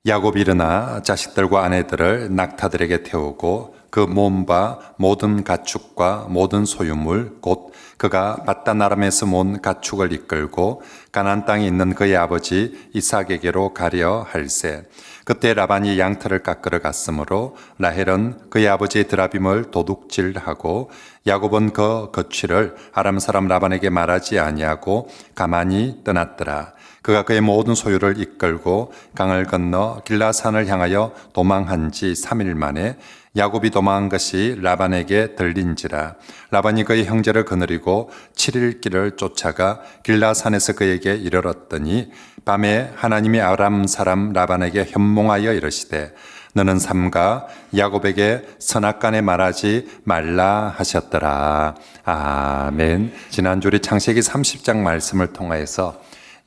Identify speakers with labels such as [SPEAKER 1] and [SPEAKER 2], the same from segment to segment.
[SPEAKER 1] 야곱이 일어나 자식들과 아내들을 낙타들에게 태우고 그 몸과 모든 가축과 모든 소유물 곧 그가 바단 아람에서 모은 가축을 이끌고 가나안 땅에 있는 그의 아버지 이삭에게로 가려 할세. 그때 라반이 양털을 깎으러 갔으므로 라헬은 그의 아버지의 드라빔을 도둑질하고 야곱은 그 거취를 아람 사람 라반에게 말하지 아니하고 가만히 떠났더라. 그가 그의 모든 소유를 이끌고 강을 건너 길라산을 향하여 도망한 지 3일 만에 야곱이 도망한 것이 라반에게 들린지라. 라반이 그의 형제를 거느리고 7일 길을 쫓아가 길라산에서 그에게 이르렀더니 밤에 하나님이 아람 사람 라반에게 현몽하여 이르시되 너는 삼가 야곱에게 선악간에 말하지 말라 하셨더라. 아멘. 지난주 우리 창세기 30장 말씀을 통하여서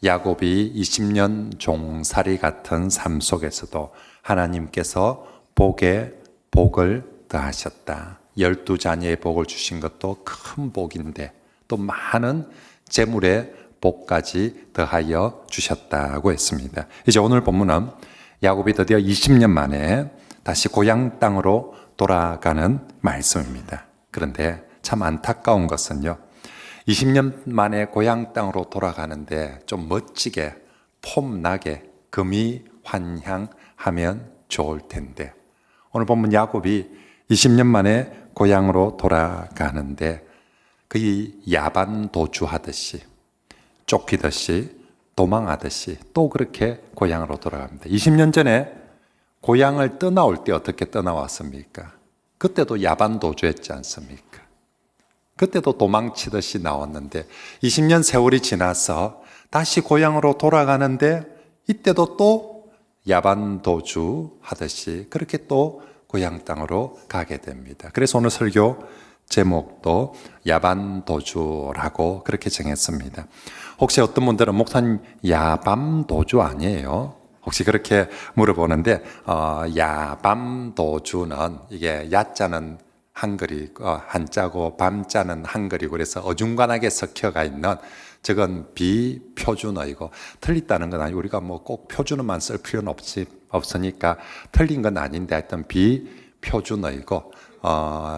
[SPEAKER 1] 야곱이 20년 종살이 같은 삶 속에서도 하나님께서 복에 복을 더하셨다. 12자녀의 복을 주신 것도 큰 복인데 또 많은 재물의 복까지 더하여 주셨다고 했습니다. 이제 오늘 본문은 야곱이 드디어 20년 만에 다시 고향 땅으로 돌아가는 말씀입니다. 그런데 참 안타까운 것은요, 20년 만에 고향 땅으로 돌아가는데 좀 멋지게 폼나게 금이환향하면 좋을 텐데 오늘 보면 야곱이 20년 만에 고향으로 돌아가는데 그의 야반 도주하듯이 쫓기듯이 도망하듯이 또 그렇게 고향으로 돌아갑니다. 20년 전에 고향을 떠나올 때 어떻게 떠나왔습니까? 그때도 야반 도주했지 않습니까? 그때도 도망치듯이 나왔는데 20년 세월이 지나서 다시 고향으로 돌아가는데 이때도 또 야반 도주하듯이 그렇게 또 고향 땅으로 가게 됩니다. 그래서 오늘 설교 제목도 야반 도주라고 그렇게 정했습니다. 혹시 어떤 분들은 목사님 야밤 도주 아니에요? 혹시 그렇게 물어보는데 야밤 도주는 이게 야자는 한글이 한자고 밤자는 한글이고 그래서 어중간하게 섞여가 있는 저건 비표준어이고 틀리다는 건 아니고 우리가 뭐 꼭 표준어만 쓸 필요는 없으니까 틀린 건 아닌데 하여튼 비표준어이고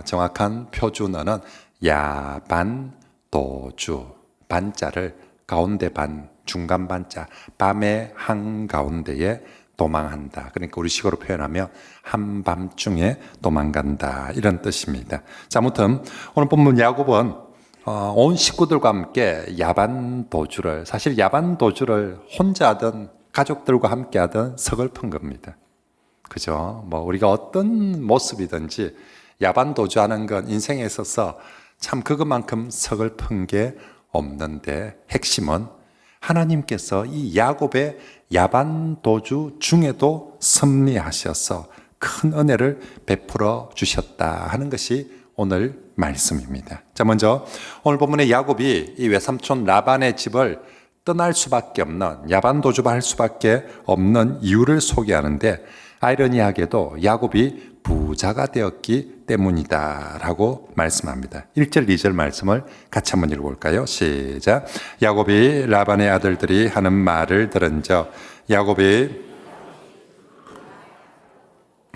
[SPEAKER 1] 정확한 표준어는 야반 도주 반자를 가운데 반 중간 반자 밤의 한가운데에 도망한다. 그러니까 우리식으로 표현하면 한밤중에 도망간다 이런 뜻입니다. 자, 아무튼 오늘 본문 야곱은 온 식구들과 함께 야반 도주를 사실 야반 도주를 혼자 하든 가족들과 함께 하든 서글픈 겁니다. 그죠? 뭐 우리가 어떤 모습이든지 야반 도주하는 건 인생에 있어서 참 그것만큼 서글픈 게 없는데 핵심은 하나님께서 이 야곱의 야반 도주 중에도 섭리하셔서 큰 은혜를 베풀어 주셨다 하는 것이 오늘 말씀입니다. 자, 먼저 오늘 본문의 야곱이 이 외삼촌 라반의 집을 떠날 수밖에 없는 야반 도주를 할 수밖에 없는 이유를 소개하는데 아이러니하게도 야곱이 부자가 되었기 때문이다라고 말씀합니다. 1절, 2절 말씀을 같이 한번 읽어볼까요? 시작. 야곱이 라반의 아들들이 하는 말을 들은즉 야곱이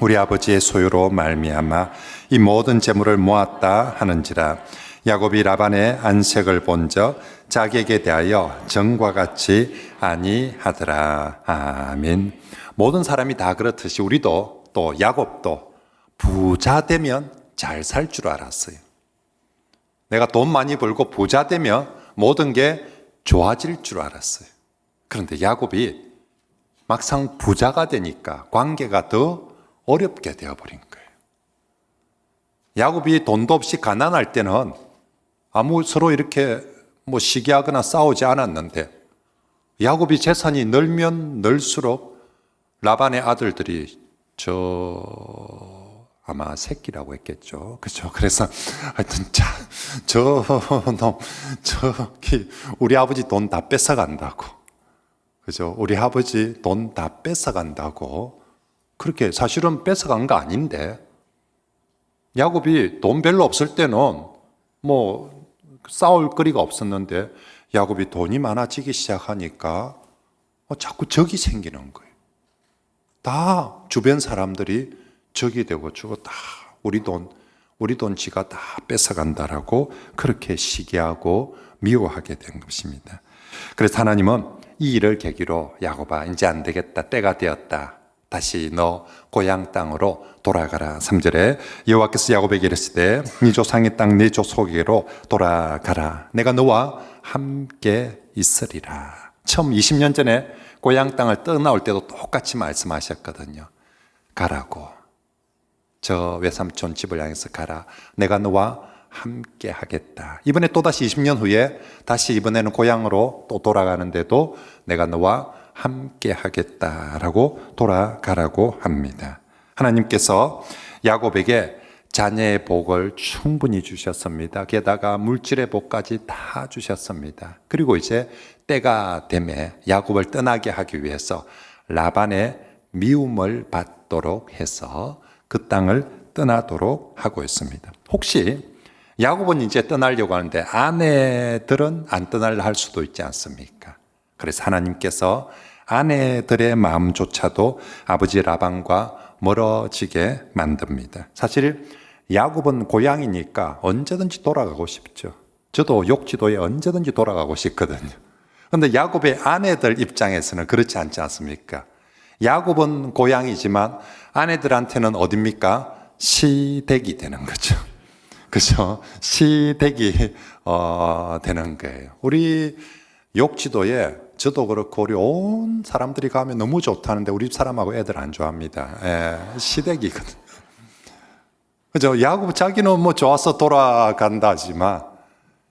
[SPEAKER 1] 우리 아버지의 소유로 말미암아 이 모든 재물을 모았다 하는지라. 야곱이 라반의 안색을 본즉 자기에게 대하여 정과 같이 아니하더라. 아멘. 모든 사람이 다 그렇듯이 우리도 또 야곱도 부자 되면 잘 살 줄 알았어요. 내가 돈 많이 벌고 부자 되면 모든 게 좋아질 줄 알았어요. 그런데 야곱이 막상 부자가 되니까 관계가 더 어렵게 되어버린 거예요. 야곱이 돈도 없이 가난할 때는 서로 이렇게 시기하거나 싸우지 않았는데 야곱이 재산이 늘면 늘수록 라반의 아들들이 아마 새끼라고 했겠죠. 그렇죠. 그래서 하여튼 우리 아버지 돈 다 뺏어간다고. 그죠. 우리 아버지 돈 다 뺏어간다고. 그렇게 사실은 뺏어간 거 아닌데 야곱이 돈 별로 없을 때는 싸울 거리가 없었는데 야곱이 돈이 많아지기 시작하니까 자꾸 적이 생기는 거예요. 다 주변 사람들이 적이 되고 주고 다 우리 돈 지가 다 뺏어간다라고 그렇게 시기하고 미워하게 된 것입니다. 그래서 하나님은 이 일을 계기로 야곱아 이제 안 되겠다. 때가 되었다. 다시 너 고향 땅으로 돌아가라. 3절에 여호와께서 야곱에게 이르시되 네 조상의 땅 네 족속에게로 돌아가라. 내가 너와 함께 있으리라. 처음 20년 전에 고향 땅을 떠나올 때도 똑같이 말씀하셨거든요. 가라고. 저 외삼촌 집을 향해서 가라. 내가 너와 함께 하겠다. 이번에 또다시 20년 후에 다시 이번에는 고향으로 또 돌아가는데도 내가 너와 함께 하겠다라고 돌아가라고 합니다. 하나님께서 야곱에게 자녀의 복을 충분히 주셨습니다. 게다가 물질의 복까지 다 주셨습니다. 그리고 이제 때가 되매 야곱을 떠나게 하기 위해서 라반의 미움을 받도록 해서 그 땅을 떠나도록 하고 있습니다. 혹시 야곱은 이제 떠나려고 하는데 아내들은 안 떠나려 할 수도 있지 않습니까? 그래서 하나님께서 아내들의 마음조차도 아버지 라반과 멀어지게 만듭니다. 사실 야곱은 고향이니까 언제든지 돌아가고 싶죠. 저도 욕지도에 언제든지 돌아가고 싶거든요. 그런데 야곱의 아내들 입장에서는 그렇지 않지 않습니까? 야곱은 고향이지만 아내들한테는 어딥니까? 시댁이 되는 거죠. 그죠? 시댁이 되는 거예요. 우리 욕지도에 저도 그렇고 우리 온 사람들이 가면 너무 좋다는데 우리 집 사람하고 애들 안 좋아합니다. 예, 시댁이거든. 그죠? 야곱 자기는 뭐 좋아서 돌아간다지만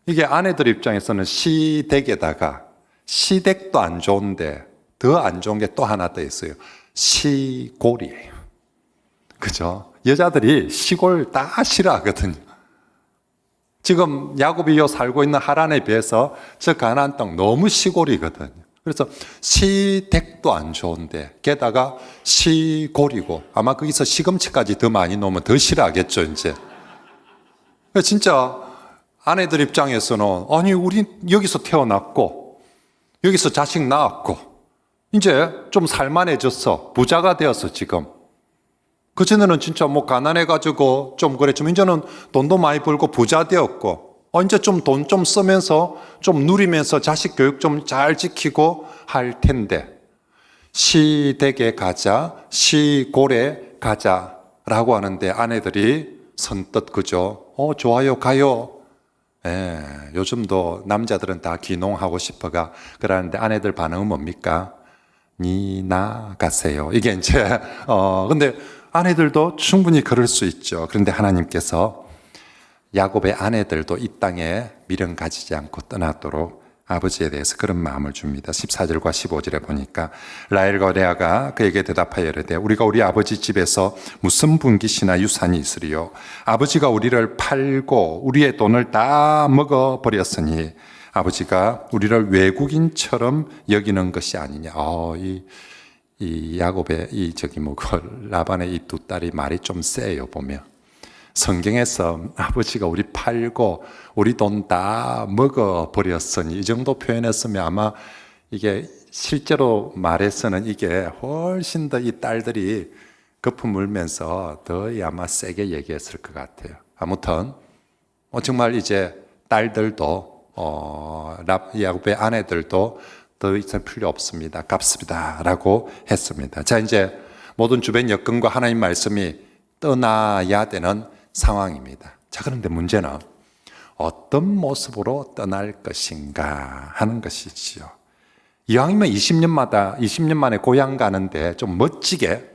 [SPEAKER 1] 이게 아내들 입장에서는 시댁에다가 시댁도 안 좋은데 더 안 좋은 게 또 하나 더 있어요. 시골이에요. 그죠? 여자들이 시골 다 싫어하거든요. 지금 야곱이 살고 있는 하란에 비해서 저 가나안 땅 너무 시골이거든요. 그래서 시댁도 안 좋은데 게다가 시골이고 아마 거기서 시금치까지 더 많이 넣으면 더 싫어하겠죠 이제. 진짜 아내들 입장에서는 아니 우리 여기서 태어났고 여기서 자식 낳았고 이제 좀 살만해졌어. 부자가 되었어 지금. 그전에는 진짜 뭐 가난해가지고 좀 그랬지만 이제는 돈도 많이 벌고 부자 되었고 이제 좀 돈 좀 쓰면서 좀 누리면서 자식 교육 좀 잘 지키고 할 텐데 시댁에 가자 시골에 가자라고 하는데 아내들이 선뜻 그죠? 좋아요 가요. 예, 요즘도 남자들은 다 귀농하고 싶어가 그러는데 아내들 반응은 뭡니까? 니 나가세요. 이게 이제 근데 아내들도 충분히 그럴 수 있죠. 그런데 하나님께서 야곱의 아내들도 이 땅에 미련 가지지 않고 떠나도록 아버지에 대해서 그런 마음을 줍니다. 14절과 15절에 보니까 라헬과 레아가 그에게 대답하여 이르되 우리가 우리 아버지 집에서 무슨 분깃이나 유산이 있으리요. 아버지가 우리를 팔고 우리의 돈을 다 먹어버렸으니 아버지가 우리를 외국인처럼 여기는 것이 아니냐. 이 야곱의 라반의 이 두 딸이 말이 좀 세요 보면. 성경에서 아버지가 우리 팔고 우리 돈 다 먹어버렸으니 이 정도 표현했으면 아마 이게 실제로 말해서는 이게 훨씬 더 이 딸들이 거품 물면서 더 아마 세게 얘기했을 것 같아요. 아무튼 정말 이제 딸들도 야곱의 아내들도 더 이상 필요 없습니다. 갚습니다. 라고 했습니다. 자, 이제 모든 주변 여건과 하나님 말씀이 떠나야 되는 상황입니다. 자, 그런데 문제는 어떤 모습으로 떠날 것인가 하는 것이지요. 이왕이면 20년 만에 고향 가는데 좀 멋지게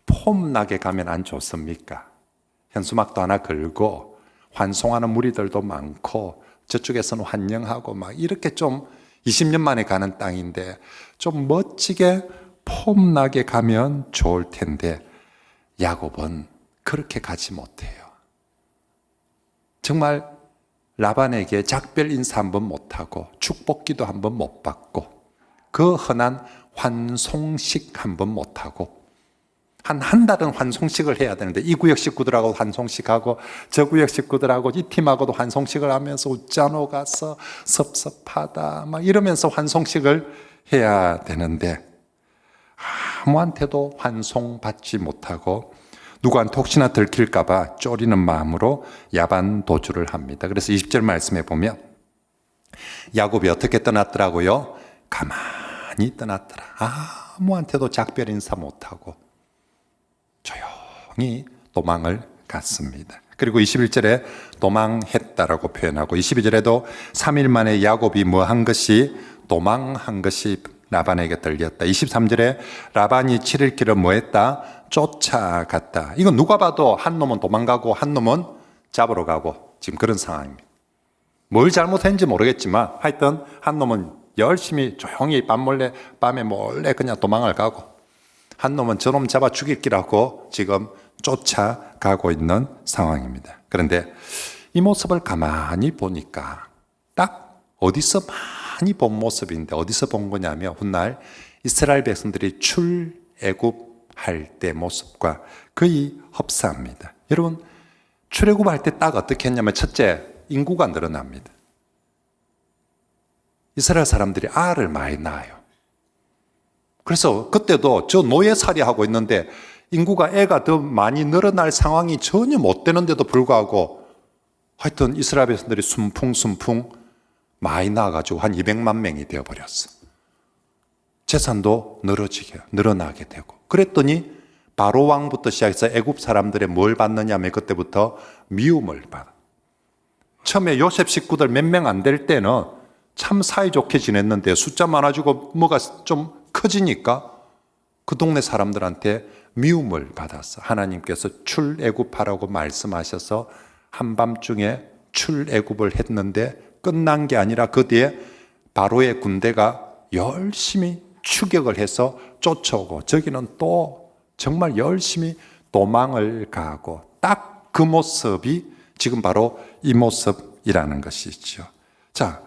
[SPEAKER 1] 폼나게 가면 안 좋습니까? 현수막도 하나 걸고 환송하는 무리들도 많고 저쪽에서는 환영하고 막 이렇게 좀 20년 만에 가는 땅인데 좀 멋지게 폼나게 가면 좋을 텐데 야곱은 그렇게 가지 못해요. 정말 라반에게 작별 인사 한번 못하고 축복기도 한번 못 받고 그 흔한 환송식 한번 못하고 한 달은 환송식을 해야 되는데 이 구역 식구들하고 환송식하고 저 구역 식구들하고 이 팀하고도 환송식을 하면서 웃자노 가서 섭섭하다 막 이러면서 환송식을 해야 되는데 아무한테도 환송받지 못하고 누구한테 혹시나 들킬까봐 쪼리는 마음으로 야반 도주를 합니다. 그래서 20절 말씀에 보면 야곱이 어떻게 떠났더라고요? 가만히 떠났더라. 아무한테도 작별 인사 못하고 조용히 도망을 갔습니다. 그리고 21절에 도망했다라고 표현하고 22절에도 3일 만에 야곱이 뭐한 것이 도망한 것이 라반에게 들렸다. 23절에 라반이 7일 길을 뭐했다? 쫓아갔다. 이건 누가 봐도 한 놈은 도망가고 한 놈은 잡으러 가고 지금 그런 상황입니다. 뭘 잘못했는지 모르겠지만 하여튼 한 놈은 열심히 조용히 밤에 몰래 그냥 도망을 가고 한 놈은 저놈 잡아 죽일 기라고 지금 쫓아가고 있는 상황입니다. 그런데 이 모습을 가만히 보니까 딱 어디서 많이 본 모습인데 어디서 본 거냐면 훗날 이스라엘 백성들이 출애굽할 때 모습과 거의 흡사합니다. 여러분 출애굽할 때 딱 어떻게 했냐면 첫째 인구가 늘어납니다. 이스라엘 사람들이 알을 많이 낳아요. 그래서 그때도 저 노예살이 하고 있는데 인구가 애가 더 많이 늘어날 상황이 전혀 못 되는데도 불구하고 하여튼 이스라엘 백성들이 순풍 많이 나와가지고 한 200만 명이 되어버렸어. 재산도 늘어나게 되고 그랬더니 바로 왕부터 시작해서 애굽 사람들의 뭘 받느냐면 그때부터 미움을 받아. 처음에 요셉 식구들 몇 명 안 될 때는 참 사이좋게 지냈는데 숫자 많아지고 뭐가 좀 커지니까 그 동네 사람들한테 미움을 받았어. 하나님께서 출애굽하라고 말씀하셔서 한밤중에 출애굽을 했는데 끝난 게 아니라 그 뒤에 바로의 군대가 열심히 추격을 해서 쫓아오고 저기는 또 정말 열심히 도망을 가고 딱 그 모습이 지금 바로 이 모습이라는 것이죠. 자,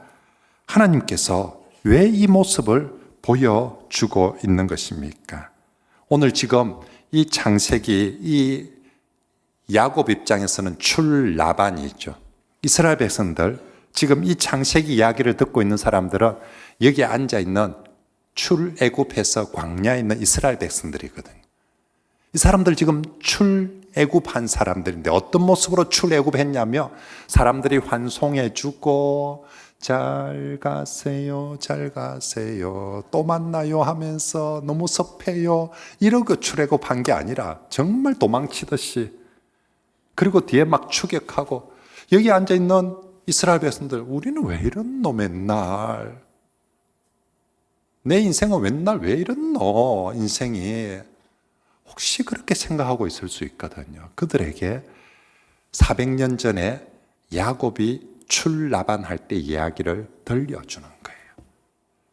[SPEAKER 1] 하나님께서 왜 이 모습을 보여주고 있는 것입니까? 오늘 지금 이 창세기, 이 야곱 입장에서는 출라반이 있죠. 이스라엘 백성들, 지금 이 창세기 이야기를 듣고 있는 사람들은 여기에 앉아있는 출애굽해서 광야에 있는 이스라엘 백성들이거든요. 이 사람들 지금 출애굽한 사람들인데 어떤 모습으로 출애굽했냐면 사람들이 환송해주고 잘 가세요 또 만나요 하면서 너무 섭해요 이러고 출애굽한 게 아니라 정말 도망치듯이 그리고 뒤에 막 추격하고 여기 앉아있는 이스라엘 백성들 우리는 왜 이렇노 맨날 내 인생은 맨날 왜 이렇노 인생이 혹시 그렇게 생각하고 있을 수 있거든요. 그들에게 400년 전에 야곱이 출라반할 때 이야기를 들려주는 거예요.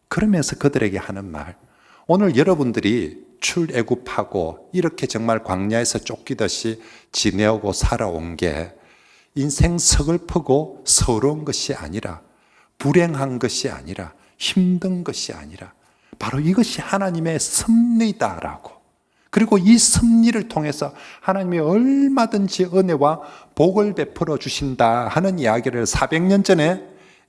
[SPEAKER 1] 그러면서 그들에게 하는 말, 오늘 여러분들이 출애굽하고 이렇게 정말 광야에서 쫓기듯이 지내오고 살아온 게 인생 서글프고 서러운 것이 아니라 불행한 것이 아니라 힘든 것이 아니라 바로 이것이 하나님의 섭리다라고 그리고 이 섭리를 통해서 하나님이 얼마든지 은혜와 복을 베풀어 주신다 하는 이야기를 400년 전에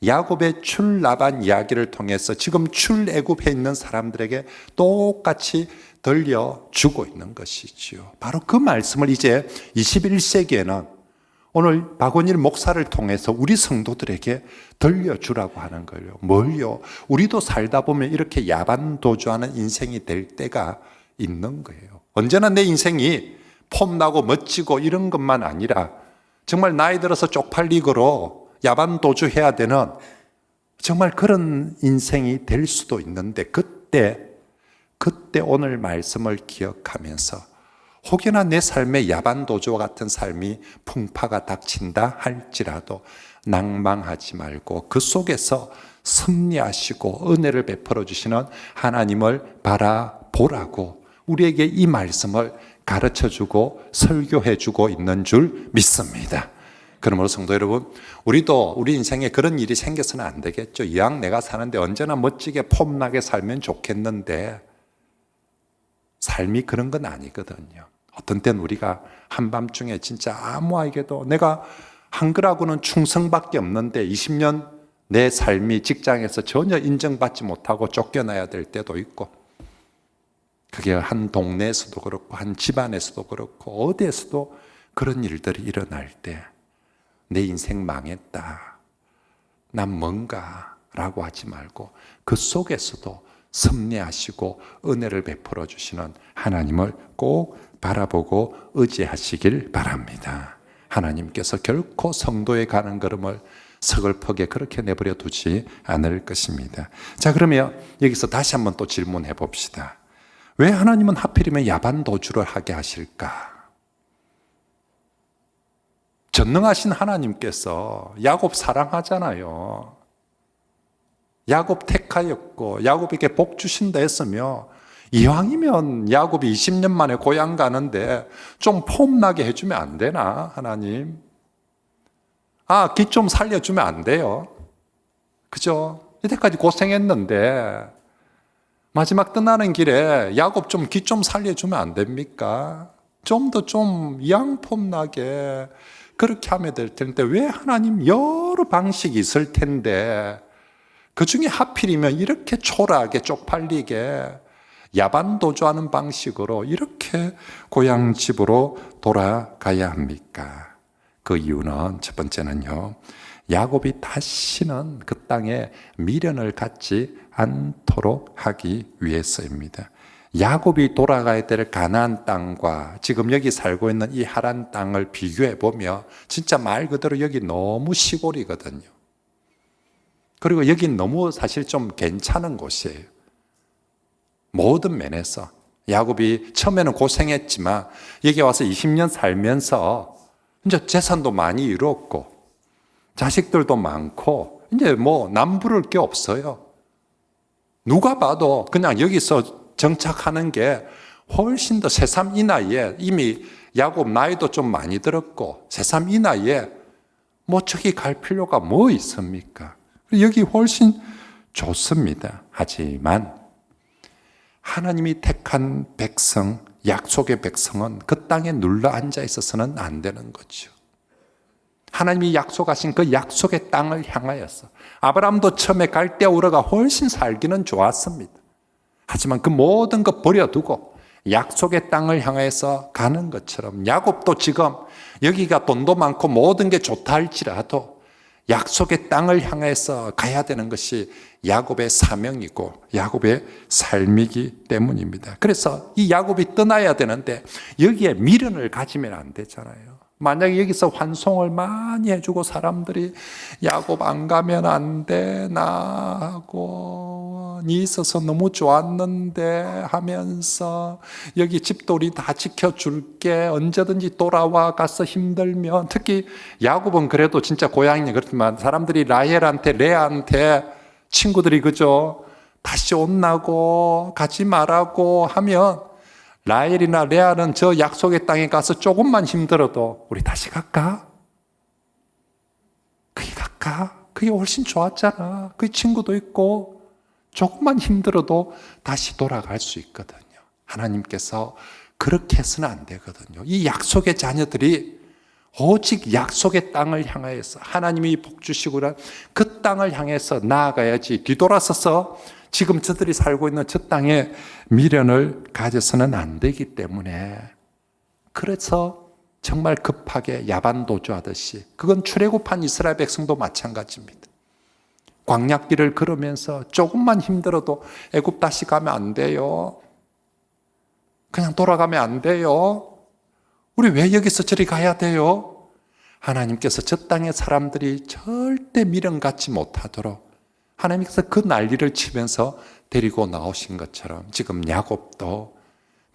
[SPEAKER 1] 야곱의 출라반 이야기를 통해서 지금 출애굽해 있는 사람들에게 똑같이 들려주고 있는 것이지요. 바로 그 말씀을 이제 21세기에는 오늘 박원일 목사를 통해서 우리 성도들에게 들려주라고 하는 거예요. 뭘요? 우리도 살다 보면 이렇게 야반도주하는 인생이 될 때가 있는 거예요. 언제나 내 인생이 폼나고 멋지고 이런 것만 아니라 정말 나이 들어서 쪽팔리고로 야반도주해야 되는 정말 그런 인생이 될 수도 있는데 그때 오늘 말씀을 기억하면서 혹여나 내 삶에 야반도주와 같은 삶이 풍파가 닥친다 할지라도 낭망하지 말고 그 속에서 섭리하시고 은혜를 베풀어 주시는 하나님을 바라보라고 우리에게 이 말씀을 가르쳐주고 설교해주고 있는 줄 믿습니다. 그러므로 성도 여러분, 우리도 우리 인생에 그런 일이 생겨서는 안 되겠죠. 이왕 내가 사는데 언제나 멋지게 폼나게 살면 좋겠는데 삶이 그런 건 아니거든요. 어떤 때는 우리가 한밤중에 진짜 아무에게도 내가 한글하고는 충성밖에 없는데 20년 내 삶이 직장에서 전혀 인정받지 못하고 쫓겨나야 될 때도 있고 그게 한 동네에서도 그렇고 한 집안에서도 그렇고 어디에서도 그런 일들이 일어날 때 내 인생 망했다, 난 뭔가 라고 하지 말고 그 속에서도 섭리하시고 은혜를 베풀어 주시는 하나님을 꼭 바라보고 의지하시길 바랍니다. 하나님께서 결코 성도의 가는 걸음을 서글프게 그렇게 내버려 두지 않을 것입니다. 자, 그러면 여기서 다시 한번 또 질문해 봅시다. 왜 하나님은 하필이면 야반 도주를 하게 하실까? 전능하신 하나님께서 야곱 사랑하잖아요. 야곱 택하였고 야곱에게 복 주신다 했으며 이왕이면 야곱이 20년 만에 고향 가는데 좀 폼나게 해주면 안 되나, 하나님? 기 좀 살려주면 안 돼요? 그죠? 이때까지 고생했는데 마지막 떠나는 길에 야곱 좀 기 좀 살려주면 안 됩니까? 좀 더 좀 양폼나게 그렇게 하면 될 텐데 왜 하나님 여러 방식이 있을 텐데 그 중에 하필이면 이렇게 초라하게 쪽팔리게 야반도주하는 방식으로 이렇게 고향 집으로 돌아가야 합니까? 그 이유는 첫 번째는요, 야곱이 다시는 그 땅에 미련을 갖지 않도록 하기 위해서입니다. 야곱이 돌아가야 될 가나안 땅과 지금 여기 살고 있는 이 하란 땅을 비교해 보면 진짜 말 그대로 여기 너무 시골이거든요. 그리고 여긴 너무 사실 좀 괜찮은 곳이에요. 모든 면에서 야곱이 처음에는 고생했지만 여기 와서 20년 살면서 이제 재산도 많이 이뤘고 자식들도 많고 이제 뭐 남부를 게 없어요. 누가 봐도 그냥 여기서 정착하는 게 훨씬 더 새삼 이 나이에 이미 야곱 나이도 좀 많이 들었고 새삼 이 나이에 뭐 저기 갈 필요가 뭐 있습니까? 여기 훨씬 좋습니다. 하지만 하나님이 택한 백성, 약속의 백성은 그 땅에 눌러 앉아 있어서는 안 되는 거죠. 하나님이 약속하신 그 약속의 땅을 향하여서 아브라함도 처음에 갈대우르가 훨씬 살기는 좋았습니다. 하지만 그 모든 것 버려두고 약속의 땅을 향해서 가는 것처럼 야곱도 지금 여기가 돈도 많고 모든 게 좋다 할지라도 약속의 땅을 향해서 가야 되는 것이 야곱의 사명이고 야곱의 삶이기 때문입니다. 그래서 이 야곱이 떠나야 되는데 여기에 미련을 가지면 안 되잖아요. 만약에 여기서 환송을 많이 해주고 사람들이 야곱 안 가면 안 되나 하고 니 있어서 너무 좋았는데 하면서 여기 집도 우리 다 지켜줄게 언제든지 돌아와 가서 힘들면 특히 야곱은 그래도 진짜 고향이 그렇지만 사람들이 라헬한테 레아한테 친구들이 그죠 다시 온나고 가지 말라고 하면 라헬이나 레아는 저 약속의 땅에 가서 조금만 힘들어도 우리 다시 갈까? 그게 갈까? 그게 훨씬 좋았잖아. 그 친구도 있고 조금만 힘들어도 다시 돌아갈 수 있거든요. 하나님께서 그렇게 해서는 안 되거든요. 이 약속의 자녀들이 오직 약속의 땅을 향하여서 하나님이 복 주시고 그 땅을 향해서 나아가야지 뒤돌아서서 지금 저들이 살고 있는 저 땅에 미련을 가져서는 안 되기 때문에 그래서 정말 급하게 야반도주하듯이 그건 출애굽한 이스라엘 백성도 마찬가지입니다. 광야길을 걸으면서 조금만 힘들어도 애굽 다시 가면 안 돼요. 그냥 돌아가면 안 돼요. 우리 왜 여기서 저리 가야 돼요? 하나님께서 저 땅의 사람들이 절대 미련 갖지 못하도록 하나님께서 그 난리를 치면서 데리고 나오신 것처럼 지금 야곱도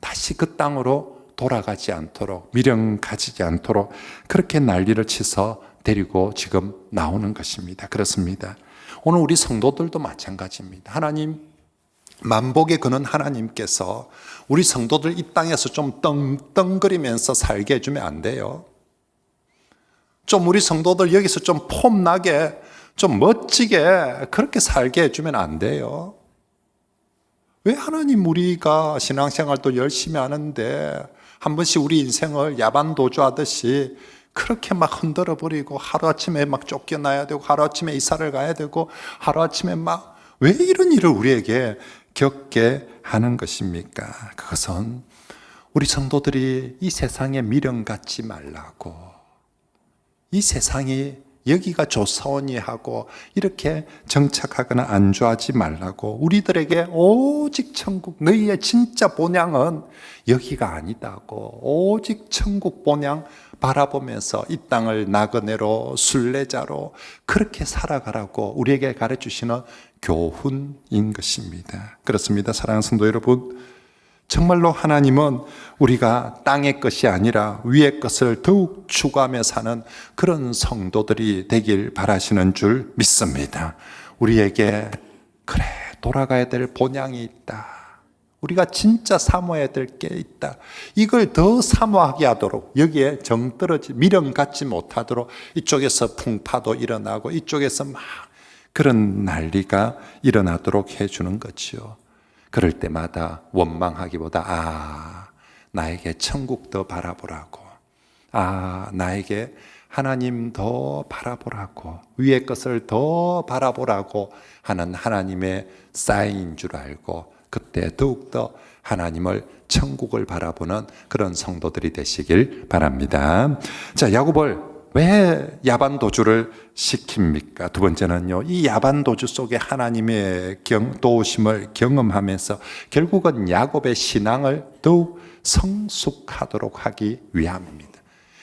[SPEAKER 1] 다시 그 땅으로 돌아가지 않도록 미련 가지지 않도록 그렇게 난리를 치서 데리고 지금 나오는 것입니다. 그렇습니다. 오늘 우리 성도들도 마찬가지입니다. 하나님 만복의 그는 하나님께서 우리 성도들 이 땅에서 좀 떵떵거리면서 살게 해주면 안 돼요. 좀 우리 성도들 여기서 좀 폼나게 좀 멋지게 그렇게 살게 해주면 안 돼요. 왜 하나님 우리가 신앙생활도 열심히 하는데 한 번씩 우리 인생을 야반도주하듯이 그렇게 막 흔들어 버리고 하루아침에 막 쫓겨나야 되고 하루아침에 이사를 가야 되고 하루아침에 막 왜 이런 일을 우리에게 겪게 하는 것입니까? 그것은 우리 성도들이 이 세상에 미련 갖지 말라고, 이 세상이 여기가 좋사오니 하고 이렇게 정착하거나 안주하지 말라고, 우리들에게 오직 천국, 너희의 진짜 본향은 여기가 아니다고, 오직 천국 본향 바라보면서 이 땅을 나그네로 순례자로 그렇게 살아가라고 우리에게 가르쳐주시는 교훈인 것입니다. 그렇습니다. 사랑하는 성도 여러분, 정말로 하나님은 우리가 땅의 것이 아니라 위의 것을 더욱 추구하며 사는 그런 성도들이 되길 바라시는 줄 믿습니다. 우리에게 그래 돌아가야 될 본향이 있다, 우리가 진짜 사모해야 될 게 있다, 이걸 더 사모하게 하도록, 여기에 정떨어지 미련 갖지 못하도록 이쪽에서 풍파도 일어나고 이쪽에서 막 그런 난리가 일어나도록 해주는 거지요. 그럴 때마다 원망하기보다 나에게 천국 더 바라보라고, 나에게 하나님 더 바라보라고, 위의 것을 더 바라보라고 하는 하나님의 사인인 줄 알고, 그때 더욱더 하나님을, 천국을 바라보는 그런 성도들이 되시길 바랍니다. 자, 야곱을 왜 야반 도주를 시킵니까? 두 번째는요, 이 야반 도주 속에 하나님의 도우심을 경험하면서 결국은 야곱의 신앙을 더욱 성숙하도록 하기 위함입니다.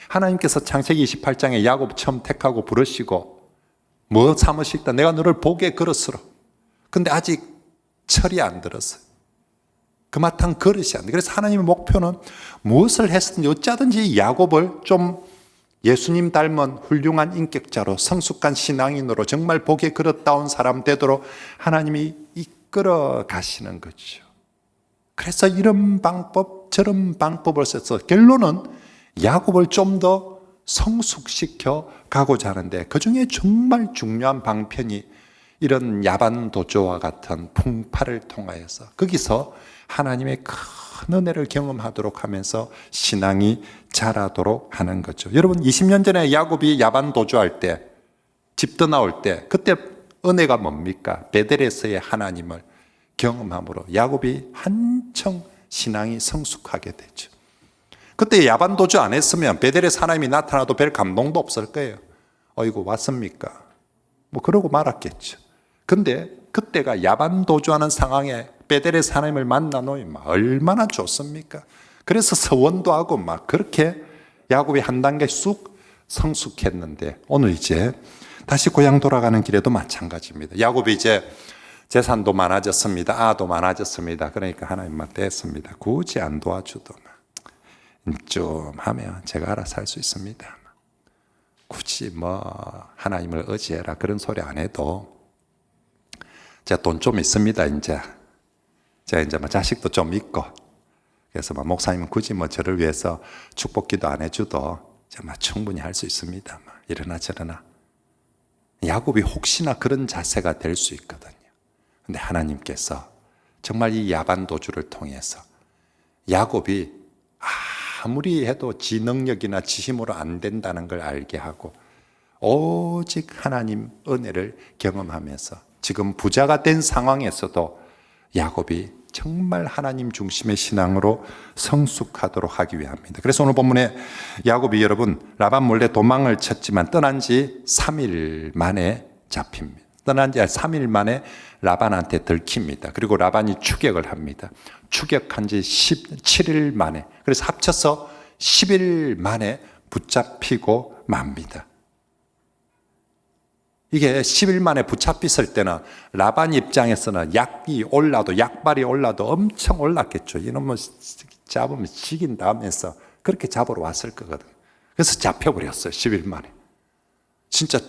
[SPEAKER 1] 하나님께서 창세기 28장에 야곱 처음 택하고 부르시고 뭐 삼으시다, 내가 너를 복의 그릇으로. 근데 아직 철이 안 들었어요. 그마땅 그릇이 안 돼. 그래서 하나님의 목표는 무엇을 했든지 어쩌든지 야곱을 좀 예수님 닮은 훌륭한 인격자로, 성숙한 신앙인으로, 정말 복의 그릇다운 사람 되도록 하나님이 이끌어 가시는 거죠. 그래서 이런 방법 저런 방법을 써서 결론은 야곱을 좀 더 성숙시켜 가고자 하는데, 그 중에 정말 중요한 방편이 이런 야반 도주와 같은 풍파를 통하여서 거기서 하나님의 큰 은혜를 경험하도록 하면서 신앙이 자라도록 하는 거죠. 여러분, 20년 전에 야곱이 야반 도주할 때, 집 떠나올 때, 그때 은혜가 뭡니까? 베델에서의 하나님을 경험함으로 야곱이 한층 신앙이 성숙하게 되죠. 그때 야반 도주 안 했으면 베델에서 하나님이 나타나도 별 감동도 없을 거예요. 어이구 왔습니까? 뭐 그러고 말았겠죠. 근데 그때가 야반 도주하는 상황에 베델에서 하나님을 만나 놓으면 얼마나 좋습니까? 그래서 서원도 하고 막 그렇게 야곱이 한 단계 쑥 성숙했는데, 오늘 이제 다시 고향 돌아가는 길에도 마찬가지입니다. 야곱이 이제 재산도 많아졌습니다. 아도 많아졌습니다. 그러니까 하나님만 됐습니다. 굳이 안 도와주더만 좀 하면 제가 알아서 할 수 있습니다. 굳이 뭐 하나님을 의지해라 그런 소리 안 해도 제가 돈 좀 있습니다. 제가 이제 자식도 좀 있고, 그래서 목사님은 굳이 저를 위해서 축복기도 안 해줘도 제가 충분히 할 수 있습니다. 이러나 저러나. 야곱이 혹시나 그런 자세가 될 수 있거든요. 근데 하나님께서 정말 이 야반 도주를 통해서 야곱이 아무리 해도 지 능력이나 지 힘으로 안 된다는 걸 알게 하고 오직 하나님 은혜를 경험하면서 지금 부자가 된 상황에서도 야곱이 정말 하나님 중심의 신앙으로 성숙하도록 하기 위함입니다. 그래서 오늘 본문에 야곱이 여러분 라반 몰래 도망을 쳤지만 떠난 지 3일 만에 잡힙니다. 떠난 지 3일 만에 라반한테 들킵니다. 그리고 라반이 추격을 합니다. 추격한 지 17일 만에, 그래서 합쳐서 10일 만에 붙잡히고 맙니다. 이게 10일 만에 붙잡혔을 때는 라반 입장에서는 약발이 올라도 엄청 올랐겠죠. 이놈을 잡으면 죽인다 하면서 그렇게 잡으러 왔을 거거든. 그래서 잡혀버렸어요. 10일 만에. 진짜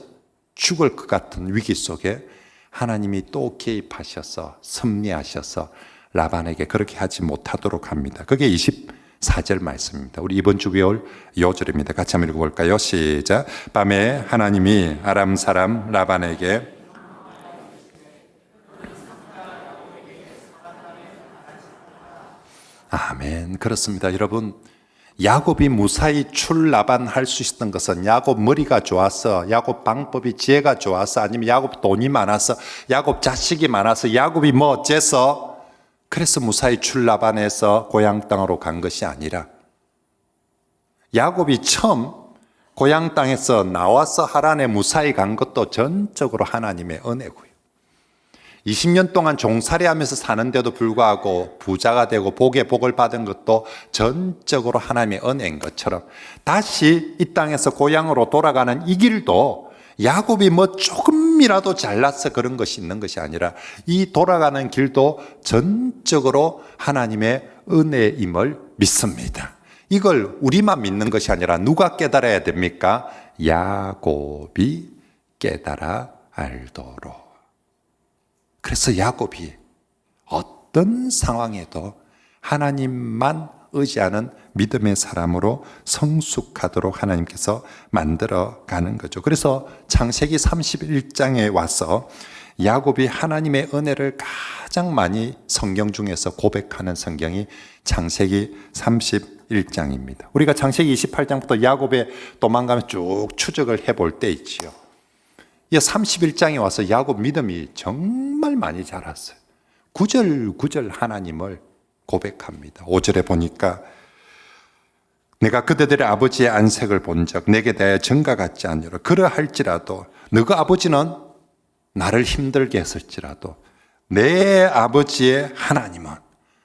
[SPEAKER 1] 죽을 것 같은 위기 속에 하나님이 또 개입하셔서 섭리하셔서 라반에게 그렇게 하지 못하도록 합니다. 그게 24절 말씀입니다. 우리 이번 주 배울 요절입니다. 같이 한번 읽어볼까요? 시작. 밤에 하나님이 아람 사람 라반에게 아멘. 그렇습니다. 여러분, 야곱이 무사히 출라반할 수 있었던 것은 야곱 머리가 좋아서, 야곱 방법이 지혜가 좋아서, 아니면 야곱 돈이 많아서, 야곱 자식이 많아서, 야곱이 뭐 어째서 그래서 무사히 출라반에서 고향 땅으로 간 것이 아니라 야곱이 처음 고향 땅에서 나와서 하란에 무사히 간 것도 전적으로 하나님의 은혜고요. 20년 동안 종살이하면서 사는데도 불구하고 부자가 되고 복에 복을 받은 것도 전적으로 하나님의 은혜인 것처럼 다시 이 땅에서 고향으로 돌아가는 이 길도 야곱이 뭐 조금이라도 잘나서 그런 것이 있는 것이 아니라 이 돌아가는 길도 전적으로 하나님의 은혜임을 믿습니다. 이걸 우리만 믿는 것이 아니라 누가 깨달아야 됩니까? 야곱이 깨달아 알도록. 그래서 야곱이 어떤 상황에도 하나님만 의지하는 믿음의 사람으로 성숙하도록 하나님께서 만들어 가는 거죠. 그래서 창세기 31장에 와서 야곱이 하나님의 은혜를 가장 많이 성경 중에서 고백하는 성경이 창세기 31장입니다. 우리가 창세기 28장부터 야곱의 도망가면 쭉 추적을 해볼 때 있지요. 이 31장에 와서 야곱 믿음이 정말 많이 자랐어요. 구절구절 하나님을 고백합니다. 5절에 보니까 내가 그대들의 아버지의 안색을 본 적 내게 대하여 전과 같지 않으라. 그러할지라도 너가 아버지는 나를 힘들게 했을지라도 내 아버지의 하나님은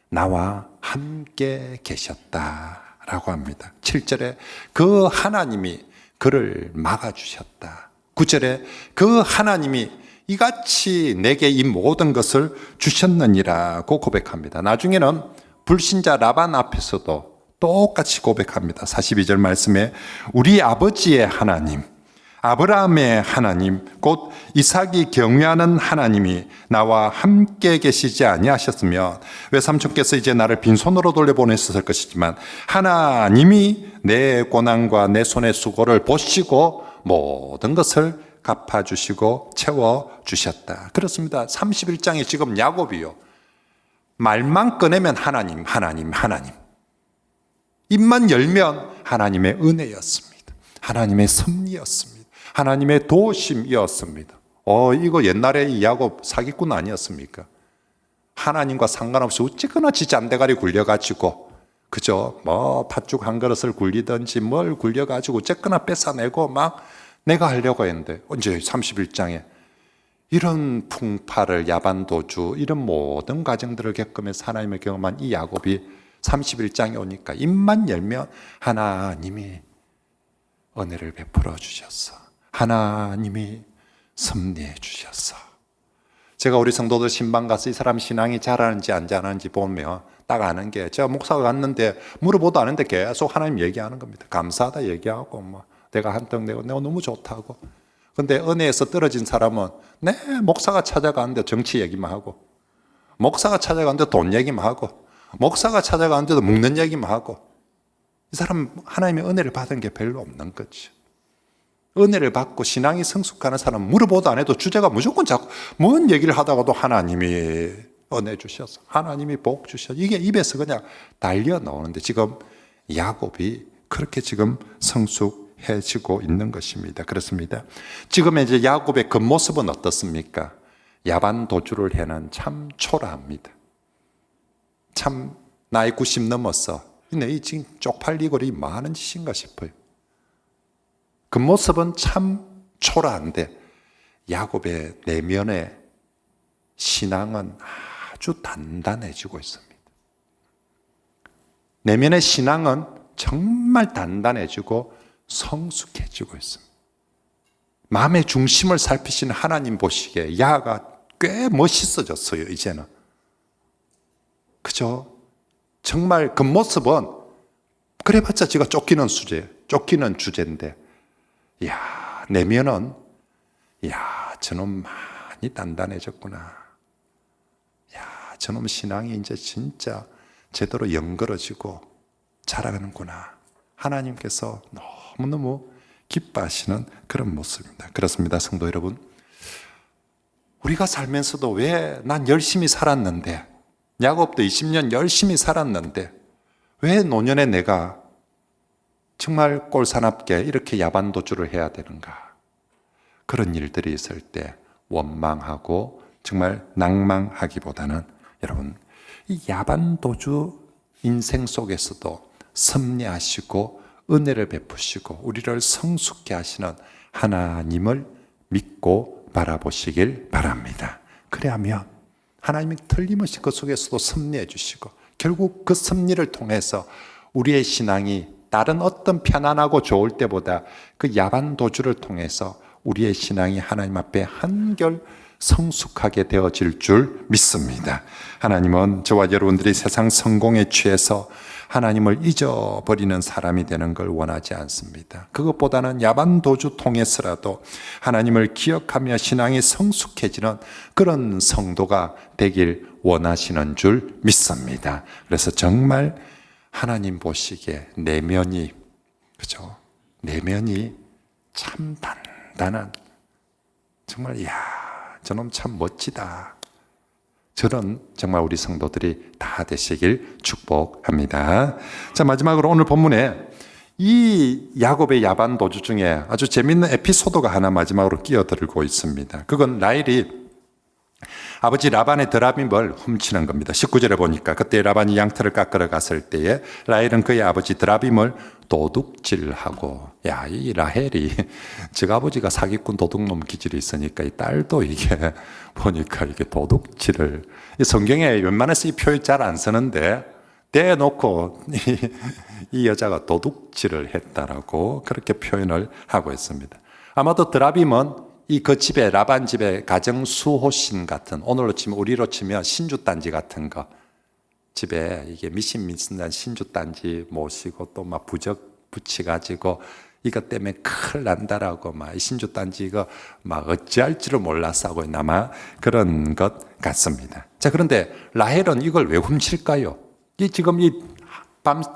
[SPEAKER 1] 나와 함께 계셨다라고 합니다. 7절에 그 하나님이 그를 막아주셨다. 9절에 그 하나님이 이같이 내게 이 모든 것을 주셨느니라고 고백합니다. 나중에는 불신자 라반 앞에서도 똑같이 고백합니다. 42절 말씀에 우리 아버지의 하나님, 아브라함의 하나님, 곧 이삭이 경외하는 하나님이 나와 함께 계시지 아니하셨으면 외삼촌께서 이제 나를 빈손으로 돌려보냈을 것이지만 하나님이 내 고난과 내 손의 수고를 보시고 모든 것을 갚아주시고 채워주셨다. 그렇습니다. 31장에 지금 야곱이요. 말만 꺼내면 하나님, 하나님, 하나님. 입만 열면 하나님의 은혜였습니다. 하나님의 섭리였습니다. 하나님의 도심이었습니다. 이거 옛날에 이 야곱 사기꾼 아니었습니까? 하나님과 상관없이 어찌거나 지 잔대가리 굴려가지고 그죠? 팥죽 한 그릇을 굴리든지 뭘 굴려가지고 어쨌거나 뺏어내고 막 내가 하려고 했는데 언제 31장에 이런 풍파를 야반도주 이런 모든 과정들을 겪으면서 하나님을 경험한 이 야곱이 31장에 오니까 입만 열면 하나님이 은혜를 베풀어 주셨어. 하나님이 섭리해 주셨어. 제가 우리 성도들 신방 가서 이 사람 신앙이 잘하는지 안 잘하는지 보면 딱 아는 게 제가 목사가 갔는데 물어보도 않은데 계속 하나님 얘기하는 겁니다. 감사하다 얘기하고 내가 한턱 내고 내가 너무 좋다고. 근데 은혜에서 떨어진 사람은 목사가 찾아가는데 정치 얘기만 하고 목사가 찾아가는데 돈 얘기만 하고 목사가 찾아가는데도 먹는 얘기만 하고 이 사람 하나님의 은혜를 받은 게 별로 없는 거죠. 은혜를 받고 신앙이 성숙하는 사람은 물어보도 안 해도 주제가 무조건 자꾸 뭔 얘기를 하다가도 하나님이 은혜 주셔서 하나님이 복 주셔서 이게 입에서 그냥 달려 나오는데 지금 야곱이 그렇게 지금 성숙해지고 있는 것입니다. 그렇습니다. 지금 이제 야곱의 겉모습은 어떻습니까? 야반 도주를 해는 참 초라합니다. 참 나이 90 넘었어. 근데 이 지금 쪽팔리고 이 뭐 하는 짓인가 싶어요. 겉모습은 참 초라한데 야곱의 내면의 신앙은 아주 단단해지고 있습니다. 내면의 신앙은 정말 단단해지고 성숙해지고 있습니다. 마음의 중심을 살피시는 하나님 보시기에 야가 꽤 멋있어졌어요, 이제는. 그죠? 정말 겉모습은 그래봤자 지가 쫓기는 주제인데 내면은 저놈 많이 단단해졌구나. 저놈 신앙이 이제 진짜 제대로 연걸어지고 자라가는구나. 하나님께서 너무너무 기뻐하시는 그런 모습입니다. 그렇습니다, 성도 여러분. 우리가 살면서도 왜 난 열심히 살았는데 야곱도 20년 열심히 살았는데 왜 노년에 내가 정말 꼴사납게 이렇게 야반도주를 해야 되는가? 그런 일들이 있을 때 원망하고 정말 낭망하기보다는 여러분 이 야반도주 인생 속에서도 섭리하시고 은혜를 베푸시고 우리를 성숙케 하시는 하나님을 믿고 바라보시길 바랍니다. 그래야면 하나님이 틀림없이 그 속에서도 섭리해 주시고 결국 그 섭리를 통해서 우리의 신앙이 다른 어떤 편안하고 좋을 때보다 그 야반도주를 통해서 우리의 신앙이 하나님 앞에 한결 성숙하게 되어질 줄 믿습니다. 하나님은 저와 여러분들이 세상 성공에 취해서 하나님을 잊어버리는 사람이 되는 걸 원하지 않습니다. 그것보다는 야반도주 통해서라도 하나님을 기억하며 신앙이 성숙해지는 그런 성도가 되길 원하시는 줄 믿습니다. 그래서 정말 하나님 보시기에 내면이, 그죠? 내면이 참 단단한, 정말, 저놈 참 멋지다. 저런 정말 우리 성도들이 다 되시길 축복합니다. 자, 마지막으로 오늘 본문에 이 야곱의 야반 도주 중에 아주 재밌는 에피소드가 하나 마지막으로 끼어들고 있습니다. 그건 라헬이 아버지 라반의 드라빔을 훔치는 겁니다. 19절에 보니까 그때 라반이 양털을 깎으러 갔을 때에 라헬은 그의 아버지 드라빔을 도둑질하고, 이 라헬이 저 아버지가 사기꾼 도둑놈 기질이 있으니까 이 딸도 이게 보니까 이게 도둑질을, 이 성경에 웬만해서 이 표현 잘 안 쓰는데 대놓고 이 여자가 도둑질을 했다라고 그렇게 표현을 하고 있습니다. 아마도 드라빔은 이 그 집에, 라반 집에 가정 수호신 같은, 오늘로 치면 우리로 치면 신주단지 같은 거, 집에 이게 미신미신한 신주단지 모시고 또 막 부적 붙여가지고 이것 때문에 큰일 난다라고 막 이 신주단지 이거 막 어찌할 줄을 몰라서 하고 아마 그런 것 같습니다. 자, 그런데 라헬은 이걸 왜 훔칠까요? 지금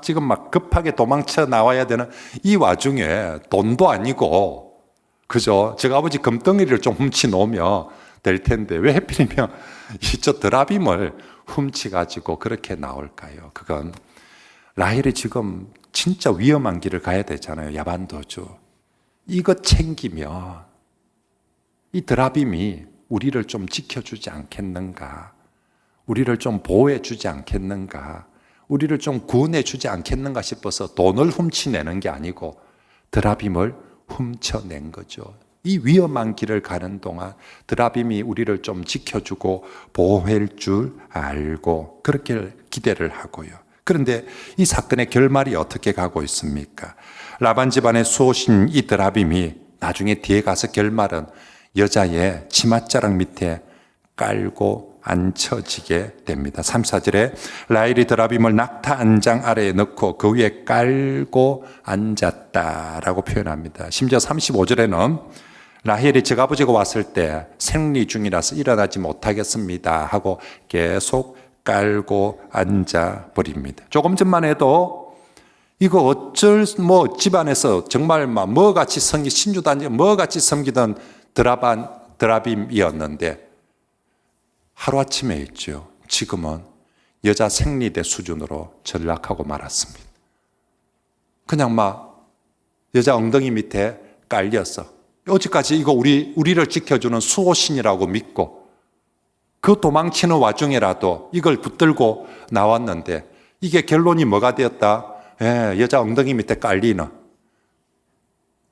[SPEAKER 1] 지금 막 급하게 도망쳐 나와야 되는 이 와중에 돈도 아니고, 그죠? 제가 아버지 금덩이를 좀 훔치 놓으면 될 텐데 왜 하필이면 저 드라빔을 훔치가지고 그렇게 나올까요? 그건 라헬이 지금 진짜 위험한 길을 가야 되잖아요. 야반도주. 이거 챙기면 이 드라빔이 우리를 좀 지켜주지 않겠는가? 우리를 좀 보호해 주지 않겠는가? 우리를 좀 구원해 주지 않겠는가 싶어서 돈을 훔치내는 게 아니고 드라빔을 훔쳐낸 거죠. 이 위험한 길을 가는 동안 드라빔이 우리를 좀 지켜주고 보호할 줄 알고 그렇게 기대를 하고요. 그런데 이 사건의 결말이 어떻게 가고 있습니까? 라반 집안의 수호신 이 드라빔이 나중에 뒤에 가서 결말은 여자의 치맛자락 밑에 깔고 앉혀지게 됩니다. 3, 4절에 라헬이 드라빔을 낙타 안장 아래에 넣고 그 위에 깔고 앉았다라고 표현합니다. 심지어 35절에는 라헬이 저 아버지가 왔을 때 생리 중이라서 일어나지 못하겠습니다 하고 계속 깔고 앉아버립니다. 조금 전만 해도 이거 어쩔 집안에서 정말 뭐같이 신주단지 뭐같이 섬기던 드라빔이었는데 하루아침에 있죠. 지금은 여자 생리대 수준으로 전락하고 말았습니다. 그냥 여자 엉덩이 밑에 깔려서 어제까지 이거 우리를 지켜주는 수호신이라고 믿고 그 도망치는 와중에라도 이걸 붙들고 나왔는데 이게 결론이 뭐가 되었다? 여자 엉덩이 밑에 깔리는,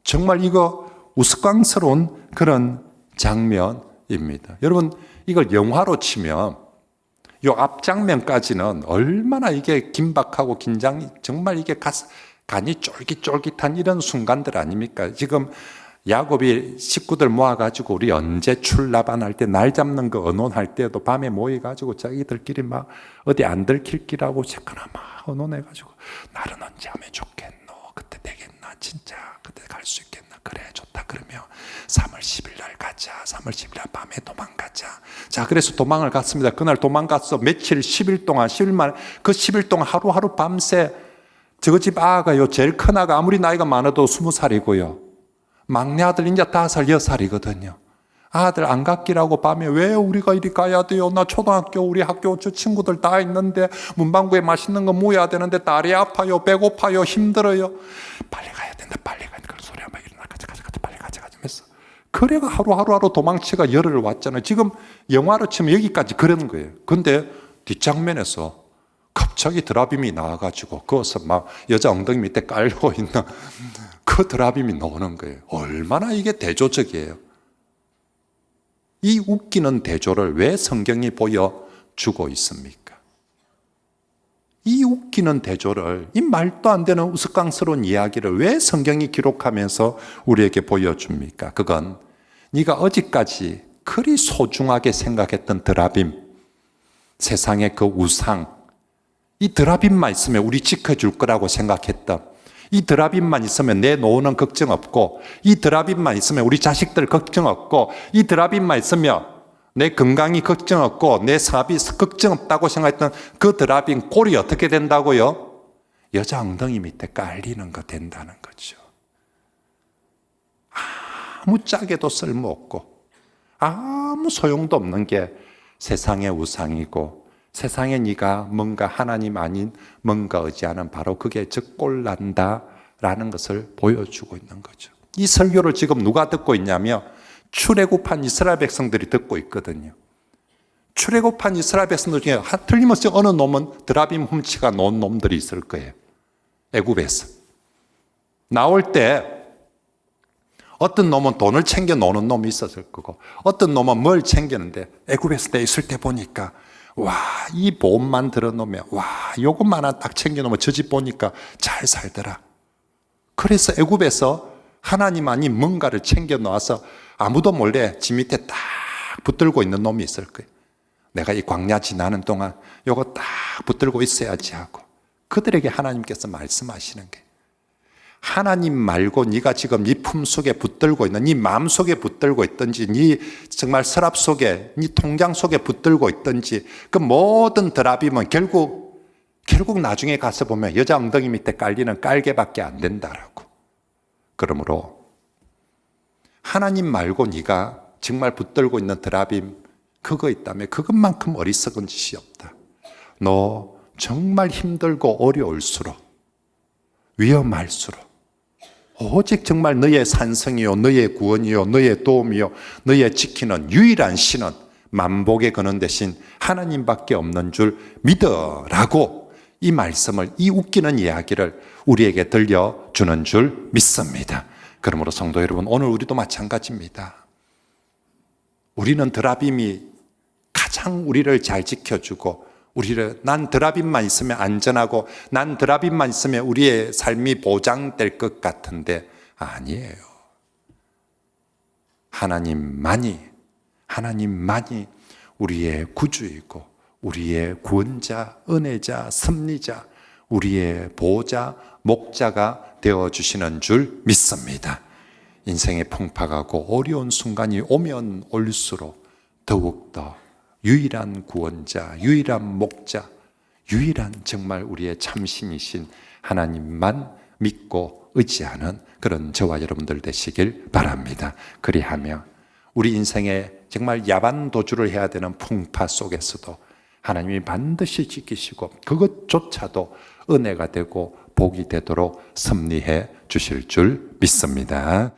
[SPEAKER 1] 정말 이거 우스꽝스러운 그런 장면입니다. 여러분, 이걸 영화로 치면 이 앞장면까지는 얼마나 이게 긴박하고 긴장이, 정말 이게 간이 쫄깃쫄깃한 이런 순간들 아닙니까? 지금 야곱이 식구들 모아가지고 우리 언제 출라반할 때 날 잡는 거 의논할 때도 밤에 모여가지고 자기들끼리 막 어디 안 들킬 기라고 자꾸나 막 의논해가지고 날은 언제 하면 좋겠노? 그때 되겠나? 진짜 그때 갈 수 있겠나? 그래 좋다. 그러면 3월 10일 날 가자. 3월 10일 날 밤에 도망가자. 자, 그래서 도망을 갔습니다. 그날 도망갔어. 며칠, 10일 동안, 10일 만에 그 10일 동안 하루하루 밤새 저거 집 아가요. 제일 큰 아가 아무리 나이가 많아도 20살이고요. 막내 아들 이제 5살, 6살이거든요. 아들 안 갔기라고 밤에 왜 우리가 이리 가야 돼요? 나 초등학교 우리 학교 저 친구들 다 있는데 문방구에 맛있는 거 모여야 되는데 다리 아파요, 배고파요, 힘들어요. 빨리 가야 된다, 빨리 가야 된다. 그런 소리 하면 일어나 가자, 빨리 가자 하면서. 그래가 하루하루 도망치가 열흘 왔잖아요. 지금 영화로 치면 여기까지 그러는 거예요. 근데 뒷장면에서 갑자기 드라빔이 나와가지고 그것을 막 여자 엉덩이 밑에 깔고 있는 그 드라빔이 나오는 거예요. 얼마나 이게 대조적이에요. 이 웃기는 대조를 왜 성경이 보여주고 있습니까? 이 웃기는 대조를, 이 말도 안 되는 우스꽝스러운 이야기를 왜 성경이 기록하면서 우리에게 보여줍니까? 그건 네가 어제까지 그리 소중하게 생각했던 드라빔, 세상의 그 우상, 이 드라빔만 있으면 우리 지켜줄 거라고 생각했던, 이 드라빔만 있으면 내 노후는 걱정 없고, 이 드라빔만 있으면 우리 자식들 걱정 없고, 이 드라빔만 있으면 내 건강이 걱정 없고 내 사업이 걱정 없다고 생각했던 그 드라빔 꼴이 어떻게 된다고요? 여자 엉덩이 밑에 깔리는 거 된다는 거죠. 아무 짝에도 쓸모없고 아무 소용도 없는 게 세상의 우상이고, 세상에 네가 뭔가 하나님 아닌 뭔가 의지하는 바로 그게 적골난다라는 것을 보여주고 있는 거죠. 이 설교를 지금 누가 듣고 있냐면 출애굽한 이스라엘 백성들이 듣고 있거든요. 출애굽한 이스라엘 백성들 중에 틀림없이 어느 놈은 드라빔 훔치가 놓은 놈들이 있을 거예요. 애굽에서 나올 때 어떤 놈은 돈을 챙겨 놓는 놈이 있었을 거고, 어떤 놈은 뭘 챙겼는데 애굽에서 내 있을 때 보니까 와, 이 보험만 들어놓으면 와, 요것만 하나 딱 챙겨놓으면 저 집 보니까 잘 살더라. 그래서 애굽에서 하나님 아닌 뭔가를 챙겨 놓아서 아무도 몰래 집 밑에 딱 붙들고 있는 놈이 있을 거예요. 내가 이 광야 지나는 동안 요거 딱 붙들고 있어야지 하고, 그들에게 하나님께서 말씀하시는 게, 하나님 말고 네가 지금 네 품속에 붙들고 있는, 네 마음속에 붙들고 있든지, 네 정말 서랍 속에, 네 통장 속에 붙들고 있든지, 그 모든 드라빔은 결국 나중에 가서 보면 여자 엉덩이 밑에 깔리는 깔개밖에 안 된다라고. 그러므로 하나님 말고 네가 정말 붙들고 있는 드라빔 그거 있다면 그것만큼 어리석은 짓이 없다. 너 정말 힘들고 어려울수록, 위험할수록 오직 정말 너의 산성이요, 너의 구원이요, 너의 도움이요, 너의 지키는 유일한 신은 만복에 거는 대신 하나님밖에 없는 줄 믿어라고 이 말씀을, 이 웃기는 이야기를 우리에게 들려주는 줄 믿습니다. 그러므로 성도 여러분, 오늘 우리도 마찬가지입니다. 우리는 드라빔이 가장 우리를 잘 지켜주고, 난 드라빔만 있으면 안전하고, 난 드라빔만 있으면 우리의 삶이 보장될 것 같은데 아니에요. 하나님만이 우리의 구주이고, 우리의 구원자, 은혜자, 섭리자, 우리의 보호자, 목자가 되어주시는 줄 믿습니다. 인생의 풍파가고 어려운 순간이 오면 올수록 더욱더 유일한 구원자, 유일한 목자, 유일한 정말 우리의 참신이신 하나님만 믿고 의지하는 그런 저와 여러분들 되시길 바랍니다. 그리하며 우리 인생에 정말 야반 도주를 해야 되는 풍파 속에서도 하나님이 반드시 지키시고 그것조차도 은혜가 되고 복이 되도록 섭리해 주실 줄 믿습니다.